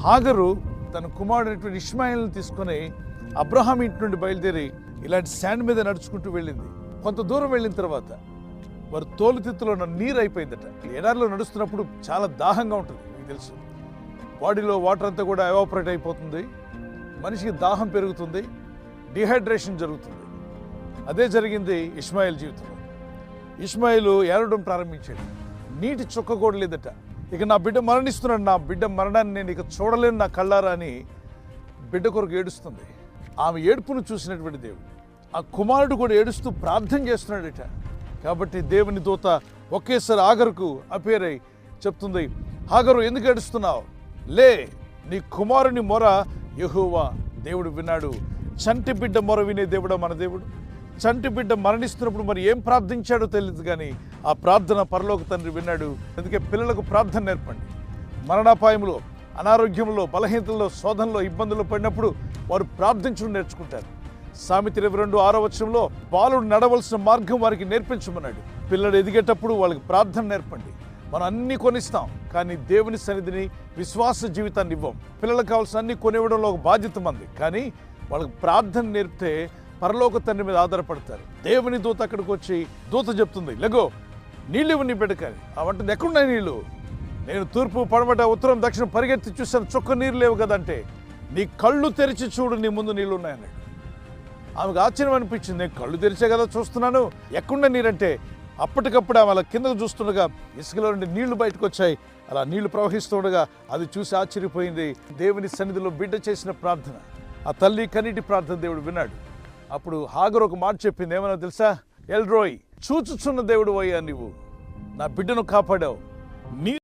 హాగరు తన కుమారుడైనటువంటి ఇష్మాయిల్ని తీసుకొని అబ్రహాం ఇంటి నుండి బయలుదేరి ఇలాంటి శాండ్ మీద నడుచుకుంటూ వెళ్ళింది. కొంత దూరం వెళ్ళిన తర్వాత వారు తోలుతిత్తులో నీరు అయిపోయిందట. ఎడారిలో నడుస్తున్నప్పుడు చాలా దాహంగా ఉంటుంది, మీకు తెలుసు. బాడీలో వాటర్ అంతా కూడా ఎవాపరేట్ అయిపోతుంది, మనిషికి దాహం పెరుగుతుంది, డిహైడ్రేషన్ జరుగుతుంది. అదే జరిగింది ఇష్మాయిల్ జీవితంలో. ఇష్మాయిల్ ఏడవడం ప్రారంభించాడు. నీటి చుక్క కూడా లేదట. ఇక నా బిడ్డ మరణిస్తున్నాడు, నా బిడ్డ మరణాన్ని నేను ఇక చూడలేను నా కళ్ళారా అని బిడ్డ కొరకు ఏడుస్తుంది. ఆమె ఏడుపును చూసినటువంటి దేవుడు ఆ కుమారుడు కూడా ఏడుస్తూ ప్రార్థన చేస్తున్నాడట. కాబట్టి దేవుని దూత ఒకేసారి హాగరుకు అపేర్ అయి చెప్తుంది, హాగరు ఎందుకు ఏడుస్తున్నావు? లే, నీ కుమారుని మొర యెహోవా దేవుడు విన్నాడు. చంటి బిడ్డ మొర వినే దేవుడా మన దేవుడు. చంటి బిడ్డ మరణిస్తున్నప్పుడు మరి ఏం ప్రార్థించాడో తెలియదు, కానీ ఆ ప్రార్థన పరలోక తండ్రి విన్నాడు. అందుకే పిల్లలకు ప్రార్థన నేర్పండి. మరణాపాయంలో, అనారోగ్యంలో, బలహీనతల్లో, శోధనలో, ఇబ్బందులు పడినప్పుడు వారు ప్రార్థించడం నేర్చుకుంటారు. సామెత 22:6 బాలుడు నడవలసిన మార్గం వారికి నేర్పించమన్నాడు. పిల్లలు ఎదిగేటప్పుడు వాళ్ళకి ప్రార్థన నేర్పండి. మనం అన్నీ కొనిస్తాం, కానీ దేవుని సన్నిధిని, విశ్వాస జీవితాన్ని ఇవ్వం. పిల్లలకు కావాల్సిన అన్ని కొనివ్వడంలో ఒక బాధ్యత మంది, కానీ వాళ్ళకి ప్రార్థన నేర్పితే పరలోక తండ్రి మీద ఆధారపడతారు. దేవుని దూత అక్కడికి వచ్చి దూత చెప్తుంది, లెగో నీళ్ళు ఇవ్వు నీ బిడ్డకాలి. ఆ వంటది ఎక్కడున్నాయి నీళ్ళు? నేను తూర్పు, పడమట, ఉత్తరం, దక్షిణం పరిగెత్తి చూశాను, చుక్క నీరు లేవు కదంటే, నీ కళ్ళు తెరిచి చూడు, నీ ముందు నీళ్ళు ఉన్నాయన్నాడు. ఆమెకు ఆశ్చర్యం అనిపించింది. నేను కళ్ళు తెరిచే కదా చూస్తున్నాను, ఎక్కడున్న నీరంటే అప్పటికప్పుడు ఆమె అలా కిందకు చూస్తుండగా ఇసుకలో నుండి నీళ్లు బయటకు వచ్చాయి. అలా నీళ్లు ప్రవహిస్తుండగా అది చూసి ఆశ్చర్యపోయింది. దేవుని సన్నిధిలో బిడ్డ చేసిన ప్రార్థన, ఆ తల్లి కన్నీటి ప్రార్థన దేవుడు విన్నాడు. అప్పుడు హాగరు ఒక మాట చెప్పింది, ఏమన్నా తెలుసా? ఎల్రోయ్, చూచుచున్న దేవుడు అయ్యా, నీవు నా బిడ్డను కాపాడావు. నీ